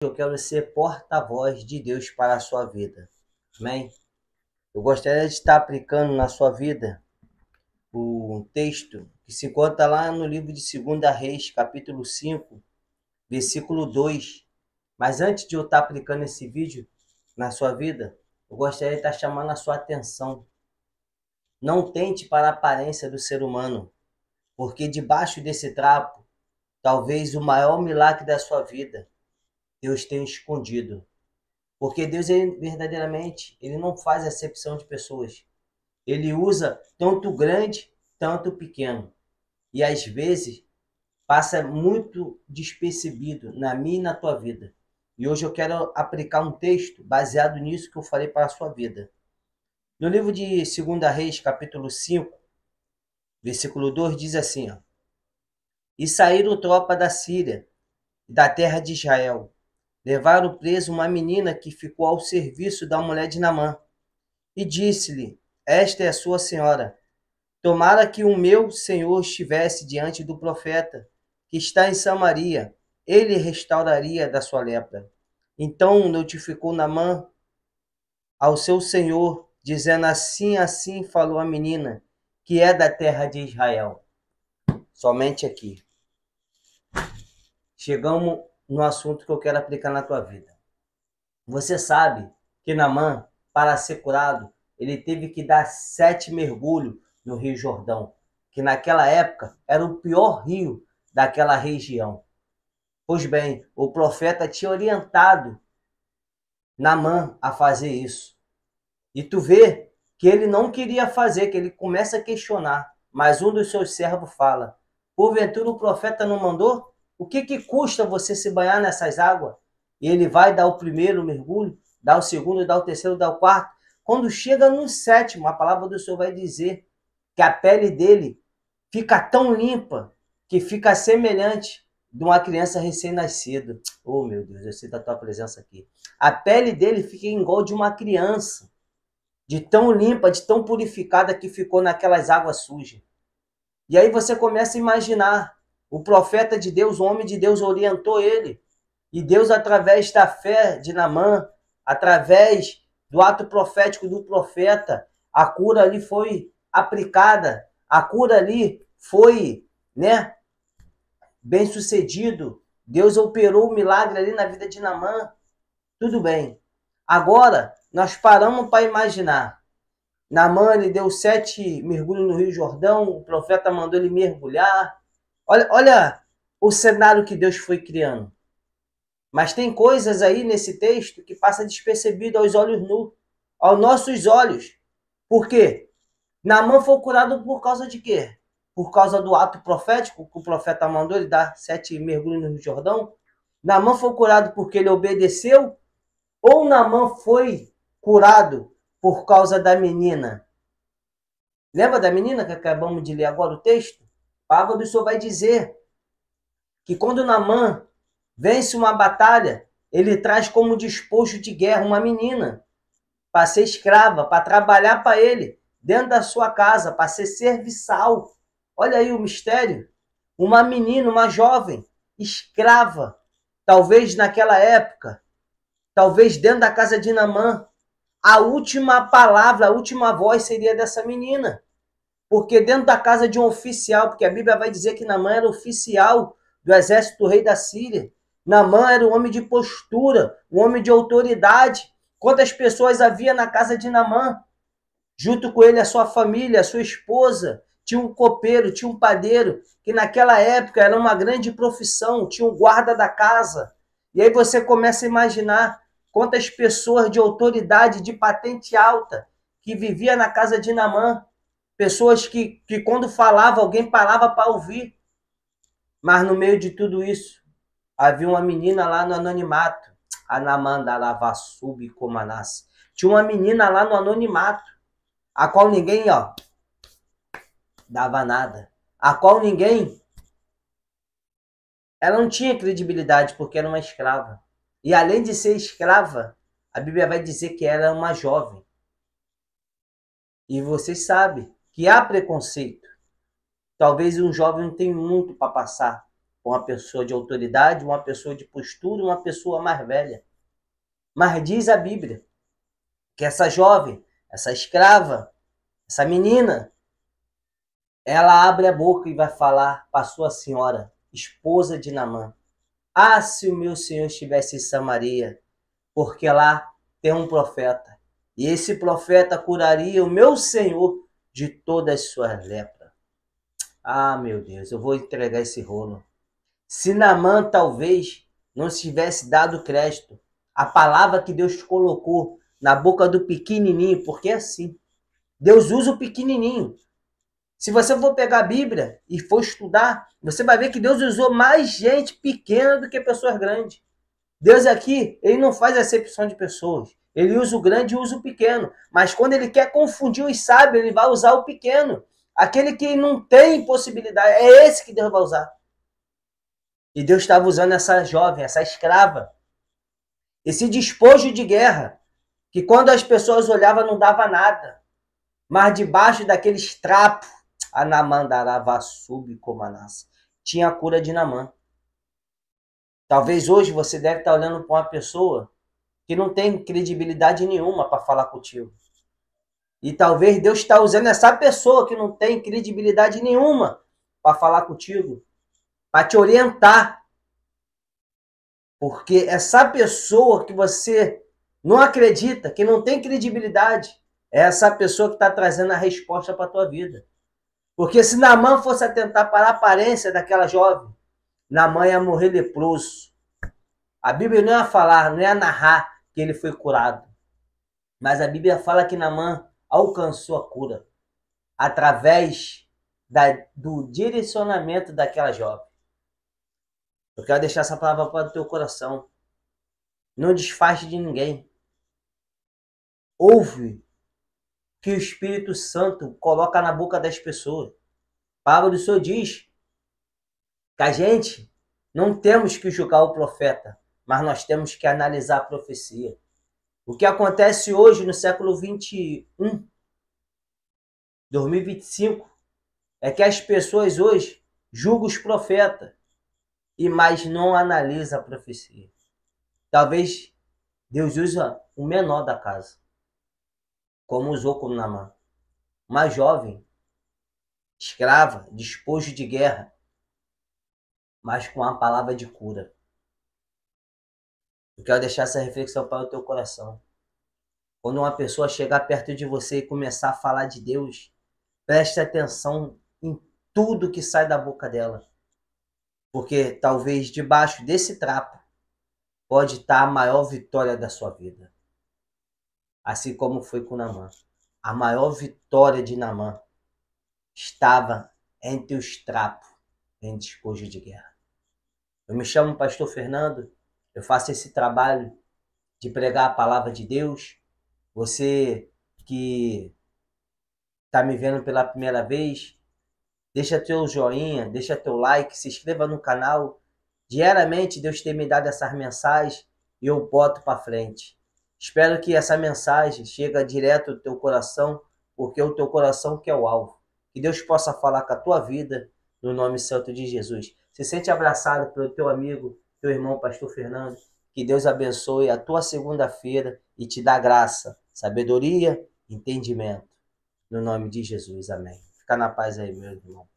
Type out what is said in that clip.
Eu quero ser porta-voz de Deus para a sua vida. Amém? Eu gostaria de estar aplicando na sua vida o texto que se encontra lá no livro de 2 Reis, capítulo 5, versículo 2. Mas antes de eu estar aplicando esse vídeo na sua vida, eu gostaria de estar chamando a sua atenção. Não tente para a aparência do ser humano, porque debaixo desse trapo, talvez o maior milagre da sua vida, Deus tenha escondido. Porque Deus, verdadeiramente, ele não faz acepção de pessoas. Ele usa tanto grande, tanto pequeno. E às vezes passa muito despercebido na minha e na tua vida. E hoje eu quero aplicar um texto baseado nisso que eu falei para a sua vida. No livro de 2 Reis, capítulo 5, versículo 2, diz assim, ó: E saíram tropa da Síria e da terra de Israel. Levaram preso uma menina que ficou ao serviço da mulher de Naamã. E disse-lhe: Esta é a sua senhora. Tomara que o meu senhor estivesse diante do profeta, que está em Samaria, ele restauraria da sua lepra. Então notificou Naamã ao seu senhor, dizendo: Assim, assim falou a menina, que é da terra de Israel. Somente aqui. Chegamos no assunto que eu quero aplicar na tua vida. Você sabe que Naamã, para ser curado, ele teve que dar 7 mergulhos no Rio Jordão, que naquela época era o pior rio daquela região. Pois bem, o profeta tinha orientado Naamã a fazer isso. E tu vê que ele não queria fazer, que ele começa a questionar. Mas um dos seus servos fala: Porventura o profeta não mandou? O que custa você se banhar nessas águas? E ele vai dar o primeiro mergulho, dá o segundo, dá o terceiro, dá o quarto. Quando chega no sétimo, a palavra do Senhor vai dizer que a pele dele fica tão limpa que fica semelhante de uma criança recém-nascida. Oh, meu Deus, eu sinto a tua presença aqui. A pele dele fica igual de uma criança, de tão limpa, de tão purificada que ficou naquelas águas sujas. E aí você começa a imaginar, o profeta de Deus, o homem de Deus orientou ele. E Deus, através da fé de Naamã, através do ato profético do profeta, a cura ali foi aplicada, a cura ali foi, né, bem sucedido. Deus operou o milagre ali na vida de Naamã. Tudo bem. Agora, nós paramos para imaginar. Naamã, ele deu 7 mergulhos no Rio Jordão, o profeta mandou ele mergulhar. Olha o cenário que Deus foi criando. Mas tem coisas aí nesse texto que passa despercebido aos olhos nus, aos nossos olhos. Por quê? Naamã foi curado por causa de quê? Por causa do ato profético que o profeta mandou ele dar 7 mergulhos no Jordão? Naamã foi curado porque ele obedeceu? Ou Naamã foi curado por causa da menina? Lembra da menina que acabamos de ler agora o texto? A palavra do Senhor vai dizer que quando Naamã vence uma batalha, ele traz como despojo de guerra uma menina para ser escrava, para trabalhar para ele dentro da sua casa, para ser serviçal. Olha aí o mistério. Uma menina, uma jovem, escrava, talvez naquela época, talvez dentro da casa de Naamã, a última palavra, a última voz seria dessa menina. Porque dentro da casa de um oficial, porque a Bíblia vai dizer que Naamã era oficial do exército do rei da Síria. Naamã era um homem de postura, um homem de autoridade. Quantas pessoas havia na casa de Naamã? Junto com ele a sua família, a sua esposa, tinha um copeiro, tinha um padeiro, que naquela época era uma grande profissão, tinha um guarda da casa. E aí você começa a imaginar quantas pessoas de autoridade, de patente alta, que vivia na casa de Naamã. Pessoas que quando falava, alguém parava para ouvir. Mas no meio de tudo isso, havia uma menina lá no anonimato. Anamandalavassubicomanassi. Tinha uma menina lá no anonimato, a qual ninguém, dava nada. A qual ninguém, ela não tinha credibilidade porque era uma escrava. E além de ser escrava, a Bíblia vai dizer que ela era uma jovem. E vocês sabem que há preconceito. Talvez um jovem não tenha muito para passar. uma pessoa de autoridade, uma pessoa de postura, uma pessoa mais velha. Mas diz a Bíblia que essa jovem, essa escrava, essa menina, ela abre a boca e vai falar para sua senhora, esposa de Naamã: ah, se o meu senhor estivesse em Samaria, porque lá tem um profeta, e esse profeta curaria o meu senhor de todas as suas lepras. Ah, meu Deus, eu vou entregar esse rolo. Se Naamã talvez não tivesse dado crédito à palavra que Deus colocou na boca do pequenininho, porque é assim, Deus usa o pequenininho. Se você for pegar a Bíblia e for estudar, você vai ver que Deus usou mais gente pequena do que pessoas grandes. Deus aqui, ele não faz acepção de pessoas. Ele usa o grande e usa o pequeno. Mas quando ele quer confundir os sábios, ele vai usar o pequeno. Aquele que não tem possibilidade, é esse que Deus vai usar. E Deus estava usando essa jovem, essa escrava, esse despojo de guerra, que quando as pessoas olhavam não dava nada. Mas debaixo daqueles trapos, a Namandarava subcomanassa, tinha a cura de Naamã. Talvez hoje você deve estar olhando para uma pessoa que não tem credibilidade nenhuma para falar contigo. E talvez Deus está usando essa pessoa que não tem credibilidade nenhuma para falar contigo, para te orientar. Porque essa pessoa que você não acredita, que não tem credibilidade, é essa pessoa que está trazendo a resposta para a tua vida. Porque se Naamã fosse atentar para a aparência daquela jovem, Naamã ia morrer leproso. A Bíblia não ia falar, não ia narrar que ele foi curado. Mas a Bíblia fala que Naamã alcançou a cura através do direcionamento daquela jovem. Eu quero deixar essa palavra para o teu coração. Não desfaste de ninguém. Ouve que o Espírito Santo coloca na boca das pessoas. A palavra do Senhor diz que a gente não temos que julgar o profeta, mas nós temos que analisar a profecia. O que acontece hoje no século 21, 2025, é que as pessoas hoje julgam os profetas, mas não analisam a profecia. Talvez Deus use o menor da casa, como usou com Naamã. Uma jovem, escrava, despojo de guerra, mas com a palavra de cura. Eu quero deixar essa reflexão para o teu coração. Quando uma pessoa chegar perto de você e começar a falar de Deus, preste atenção em tudo que sai da boca dela. Porque talvez debaixo desse trapo pode estar a maior vitória da sua vida. Assim como foi com Naamã. A maior vitória de Naamã estava entre os trapos, em despojo de guerra. Eu me chamo Pastor Fernando, eu faço esse trabalho de pregar a palavra de Deus. Você que está me vendo pela primeira vez, deixa teu joinha, deixa teu like, se inscreva no canal. Diariamente Deus tem me dado essas mensagens e eu boto para frente. Espero que essa mensagem chegue direto ao teu coração, porque é o teu coração que é o alvo. Que Deus possa falar com a tua vida, no nome santo de Jesus. Se sente abraçado pelo teu amigo, teu irmão Pastor Fernando. Que Deus abençoe a tua segunda-feira e te dá graça, sabedoria, entendimento. No nome de Jesus, amém. Fica na paz aí, meu irmão.